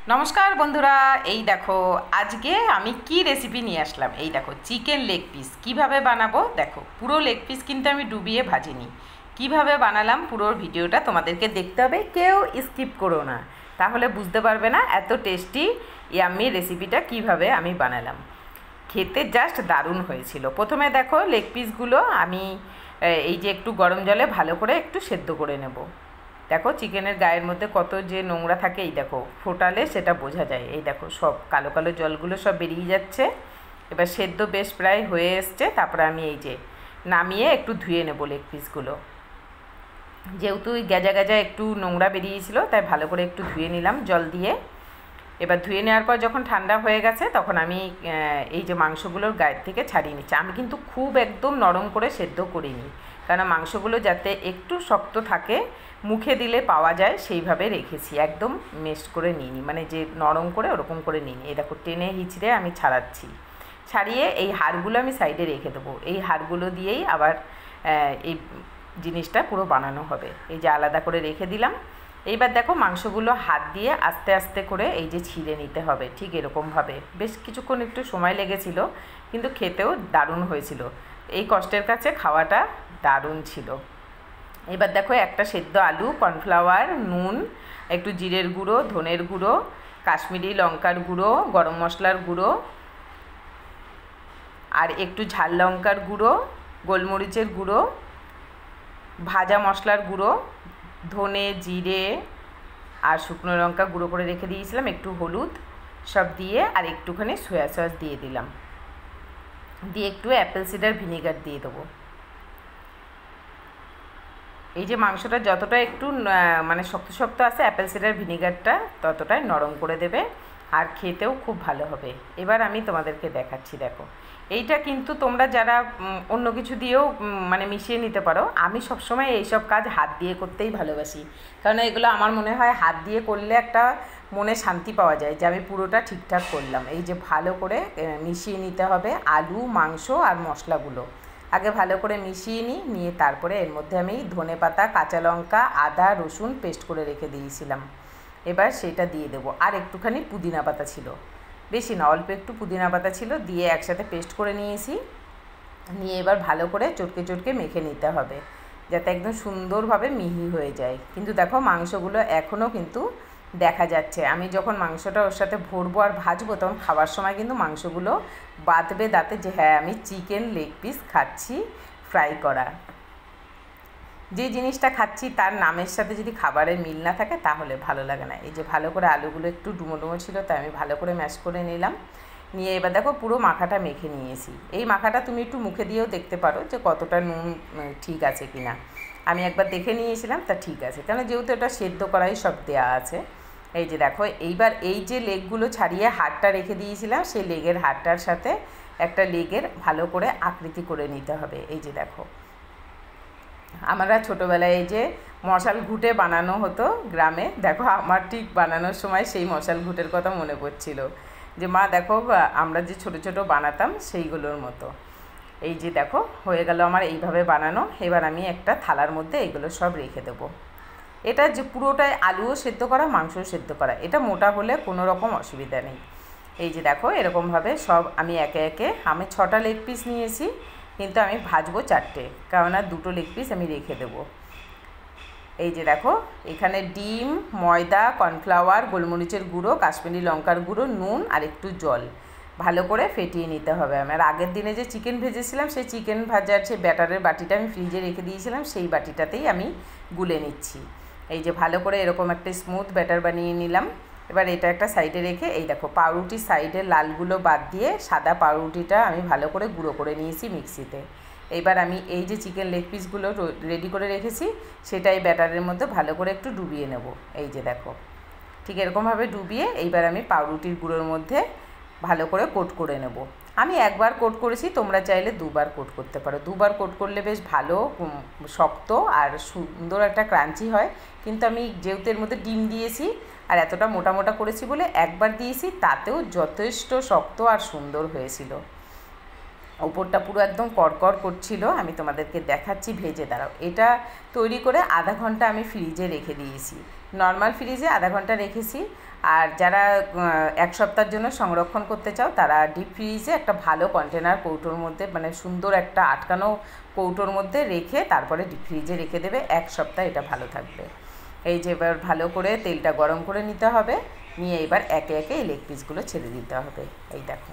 নমস্কার বন্ধুরা, এই দেখো আজকে আমি কি রেসিপি নিয়ে আসলাম। এই দেখো চিকেন লেগ পিস কিভাবে বানাবো। দেখো পুরো লেগ পিস কিন্তু আমি ডুবিয়ে ভাজিনি। কিভাবে বানালাম পুরো ভিডিওটা তোমাদেরকে দেখতে হবে, কেউ স্কিপ করো না, তাহলে বুঝতে পারবে না এত টেস্টি ইয়াম্মি রেসিপিটা কিভাবে আমি বানালাম। খেতে জাস্ট দারুণ হয়েছিল। প্রথমে দেখো লেগ পিসগুলো আমি এই যে একটু গরম জলে ভালো করে একটু সেদ্ধ করে নেব। দেখো চিকেনের গায়ের মধ্যে কত যে নোংরা থাকে, এই দেখো ফোটালে সেটা বোঝা যায়। এই দেখো সব কালো কালো জলগুলো সব বেরিয়ে যাচ্ছে। এবার সেদ্ধ বেশ প্রায় হয়ে এসছে। তারপরে আমি এই যে নামিয়ে একটু ধুয়ে নেব লেগ পিসগুলো। যেহেতু গেজা গেজা একটু নোংরা বেরিয়েছিল, তাই ভালো করে একটু ধুয়ে নিলাম জল দিয়ে। এবার ধুয়ে নেওয়ার পর যখন ঠান্ডা হয়ে গেছে, তখন আমি এই যে মাংসগুলোর গায়ের থেকে ছাড়িয়ে নিচ্ছি। আমি কিন্তু খুব একদম নরম করে সেদ্ধ করিনি, কারণ মাংসগুলো যাতে একটু শক্ত থাকে, মুখে দিলে পাওয়া যায় সেইভাবে রেখেছি। একদম মেশ করে নিইনি, মানে যে নরম করে ওরকম করে নিইনি। এই দেখো টেনে হিচড়ে আমি ছাড়াচ্ছি। ছাড়িয়ে এই হাড়গুলো আমি সাইডে রেখে দেবো। এই হাড়গুলো দিয়েই আবার এই জিনিসটা পুরো বানানো হবে। এই যে আলাদা করে রেখে দিলাম। এইবার দেখো মাংসগুলো হাত দিয়ে আস্তে আস্তে করে এই যে ছিঁড়ে নিতে হবে, ঠিক এরকমভাবে। বেশ কিছুক্ষণ একটু সময় লেগেছিল, কিন্তু খেতেও দারুণ হয়েছিল। এই কষ্টের কাছে খাওয়াটা দারুণ ছিল। এবার দেখো একটা সেদ্ধ আলু, কর্নফ্লাওয়ার, নুন, একটু জিরের গুঁড়ো, ধনের গুঁড়ো, কাশ্মীরি লঙ্কার গুঁড়ো, গরম মশলার গুঁড়ো, আর একটু ঝাল লঙ্কার গুঁড়ো, গোলমরিচের গুঁড়ো, ভাজা মশলার গুঁড়ো, ধনে, জিরে আর শুকনো লঙ্কা গুঁড়ো করে রেখে দিয়েছিলাম, একটু হলুদ সব দিয়ে, আর একটুখানি সয়া সস দিয়ে দিলাম। দিয়ে একটু অ্যাপেল সিডার ভিনেগার দিয়ে দেবো। এই যে মাংসটা যতটা একটু মানে শক্ত শক্ত আছে, অ্যাপেল সিডার ভিনেগারটা ততটাই নরম করে দেবে, আর খেতেও খুব ভালো হবে। এবার আমি তোমাদেরকে দেখাচ্ছি। দেখো এইটা কিন্তু তোমরা যারা অন্য কিছু দিয়েও মানে মিশিয়ে নিতে পারো। আমি সবসময় এইসব কাজ হাত দিয়ে করতেই ভালোবাসি, কারণ এগুলো আমার মনে হয় হাত দিয়ে করলে একটা মনে শান্তি পাওয়া যায় যে আমি পুরোটা ঠিকঠাক করলাম। এই যে ভালো করে মিশিয়ে নিতে হবে আলু, মাংস আর মশলাগুলো। আগে ভালো করে মিশিয়ে নিয়ে তারপরে এর মধ্যে আমি ধনেপাতা, কাঁচা লঙ্কা, আদা, রসুন পেস্ট করে রেখে দিয়েছিলাম, এবার সেটা দিয়ে দেবো। আর একটুখানি পুদিনা পাতা ছিল, বেশি না, অল্প একটু পুদিনা পাতা ছিল, দিয়ে একসাথে পেস্ট করে নিয়েছি। নিয়ে এবার ভালো করে চটকে চটকে মেখে নিতে হবে, যাতে একদম সুন্দরভাবে মিহি হয়ে যায়। কিন্তু দেখো মাংসগুলো এখনও কিন্তু দেখা যাচ্ছে। আমি যখন মাংসটা ওর সাথে ভরবো আর ভাজবো, তখন খাওয়ার সময় কিন্তু মাংসগুলো বাঁধবে দাঁতে, যে হ্যাঁ আমি চিকেন লেগ পিস খাচ্ছি ফ্রাই করা। যে জিনিসটা খাচ্ছি তার নামের সাথে যদি খাবারের মিল না থাকে, তাহলে ভালো লাগে না। এই যে ভালো করে আলুগুলো একটু ডুমো ডুমো ছিল, তাই আমি ভালো করে ম্যাশ করে নিলাম। নিয়ে এবার দেখো পুরো মাখাটা মেখে নিয়েছি। এই মাখাটা তুমি একটু মুখে দিয়েও দেখতে পারো যে কতটা নুন ঠিক আছে কি না। আমি একবার দেখে নিয়েছিলাম, তা ঠিক আছে, কারণ যেহেতু এটা সেদ্ধ করাই সব দেওয়া আছে। এই যে দেখো এইবার এই যে লেগগুলো ছাড়িয়ে হাড়টা রেখে দিয়েছিলাম, সেই লেগের হাড়টার সাথে একটা লেগের ভালো করে আকৃতি করে নিতে হবে। এই যে দেখো আমরা ছোটোবেলায় এই যে মশাল ঘুঁটে বানানো হতো গ্রামে, দেখো আমার ঠিক বানানোর সময় সেই মশাল ঘুঁটের কথা মনে পড়ছিল, যে মা দেখো আমরা যে ছোট ছোট বানাতাম সেইগুলোর মতো। এই যে দেখো হয়ে গেল আমার এইভাবে বানানো। এবার আমি একটা থালার মধ্যে এগুলো সব রেখে দেবো। এটা যে পুরোটাই আলুও সেদ্ধ করা, মাংসও সেদ্ধ করা, এটা মোটা হলে কোনো রকম অসুবিধা নেই। এই যে দেখো এরকমভাবে সব আমি একে একে, আমি 6টা লেগ পিস নিয়েছি, কিন্তু আমি ভাজবো 4টে, কারণ আর 2টো লেগ পিস আমি রেখে দেবো। এই যে দেখো এখানে ডিম, ময়দা, কর্নফ্লাওয়ার, গোলমরিচের গুঁড়ো, কাশ্মীরি লঙ্কার গুঁড়ো, নুন আর একটু জল ভালো করে ফেটিয়ে নিতে হবে। আমার আগের দিনে যে চিকেন ভেজেছিলাম, সেই চিকেন ভাজার যে ব্যাটারের বাটিটা আমি ফ্রিজে রেখে দিয়েছিলাম, সেই বাটিটাতেই আমি গুলে নিচ্ছি। এই যে ভালো করে এরকম একটা স্মুথ ব্যাটার বানিয়ে নিলাম। এবার এটা একটা সাইডে রেখে, এই দেখো পাউরুটির সাইডে লালগুলো বাদ দিয়ে সাদা পাউরুটিটা আমি ভালো করে গুঁড়ো করে নিয়েছি মিক্সিতে। এইবার আমি এই যে চিকেন লেগ পিসগুলো রেডি করে রেখেছি, সেটা এই ব্যাটারের মধ্যে ভালো করে একটু ডুবিয়ে নেব। এই যে দেখো ঠিক এরকমভাবে ডুবিয়ে এইবার আমি পাউরুটির গুঁড়োর মধ্যে ভালো করে কোট করে নেব। আমি একবার কোট করেছি, তোমরা চাইলে 2বার কোট করতে পারো। 2বার কোট করলে বেশ ভালো শক্ত আর সুন্দর একটা ক্রাঞ্চি হয়। কিন্তু আমি যেহেতু এর মধ্যে ডিম দিয়েছি আর এতটা মোটা মোটা করেছি বলে একবার দিয়েছি, তাতেও যথেষ্ট শক্ত আর সুন্দর হয়েছিল। ওপরটা পুরো একদম কড়কড় করছিল। আমি তোমাদেরকে দেখাচ্ছি ভেজে, দাঁড়াও। এটা তৈরি করে আধা ঘন্টা আমি ফ্রিজে রেখে দিয়েছি, নর্মাল ফ্রিজে আধা ঘন্টা রেখেছি। আর যারা এক সপ্তাহের জন্য সংরক্ষণ করতে চাও তারা ডিপ ফ্রিজে একটা ভালো কন্টেনার কৌটোর মধ্যে, মানে সুন্দর একটা আটকানো কৌটোর মধ্যে রেখে তারপরে ডিপ ফ্রিজে রেখে দেবে, এক সপ্তাহ এটা ভালো থাকবে। এই যে এবার ভালো করে তেলটা গরম করে নিতে হবে, নিয়ে এবার একে একে এই লেগ পিসগুলো ছেড়ে দিতে হবে। এই দেখো,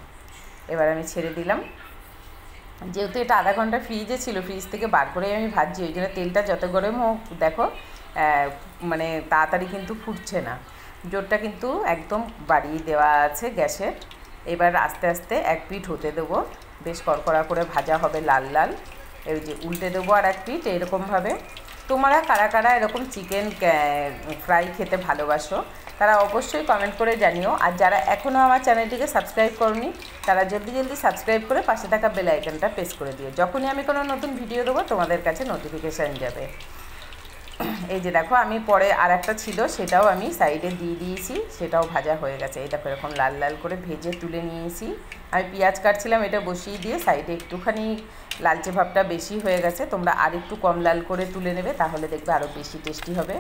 এবার আমি ছেড়ে দিলাম। যেহেতু এটা আধা ঘন্টা ফ্রিজে ছিল, ফ্রিজ থেকে বার করে আমি ভাজছি, ওই জন্য তেলটা যত গরম হোক দেখো মানে তাড়াতাড়ি কিন্তু ফুটছে না, জোরটা কিন্তু একদম বাড়িয়ে দেওয়া আছে গ্যাসের। এবার আস্তে আস্তে এক পিঠ হতে দেবো, বেশ কড়কড়া করে ভাজা হবে, লাল লাল। এই যে উল্টে দেবো আর এক পিঠ, এরকমভাবে। তোমরা কারা কারা এরকম চিকেন ফ্রাই খেতে ভালোবাসো তারা অবশ্যই কমেন্ট করে জানিও। আর যারা এখনও আমার চ্যানেলটিকে সাবস্ক্রাইব করনি তারা জলদি জলদি সাবস্ক্রাইব করে পাশে থাকা বেল আইকনটা প্রেস করে দিও, যখনই আমি কোনো নতুন ভিডিও দেবো তোমাদের কাছে নোটিফিকেশান যাবে। এই যে দেখো, আমি পরে আর একটা ছিল সেটাও আমি সাইডে দিয়ে দিয়েছি, সেটাও ভাজা হয়ে গেছে। এই দেখো এরকম লাল লাল করে ভেজে তুলে নিয়েছি। আমি পেঁয়াজ কাটছিলাম, এটা বসিয়ে দিয়ে সাইডে একটুখানি লালচে ভাবটা বেশি হয়ে গেছে, তোমরা আর একটু কম লাল করে তুলে নেবে, তাহলে দেখবে আরও বেশি টেস্টি হবে।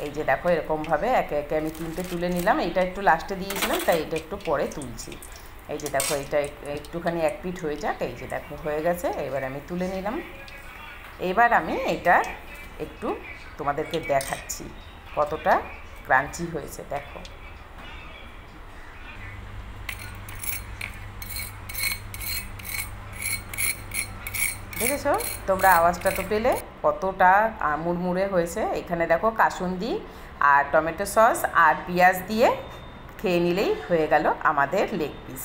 এই যে দেখো এরকমভাবে একে একে আমি তিনটে তুলে নিলাম, এটা একটু লাস্টে দিয়েছিলাম তাই এটা একটু পরে তুলছি। এই যে দেখো এটা একটুখানি এক পিঠ হয়ে যাক, এই যে দেখো হয়ে গেছে, এবার আমি তুলে নিলাম। এবার আমি এটা একটু তোমাদেরকে দেখাচ্ছি কতটা ক্রাঞ্চি হয়েছে, দেখো। দেখেছো তোমরা, আওয়াজটা তো পেলে কতটা মুড়মুড়ে হয়েছে। এখানে দেখো কাসুন্দি আর টমেটো সস আর পেঁয়াজ দিয়ে খেয়ে নিলেই হয়ে গেল আমাদের লেগ পিস।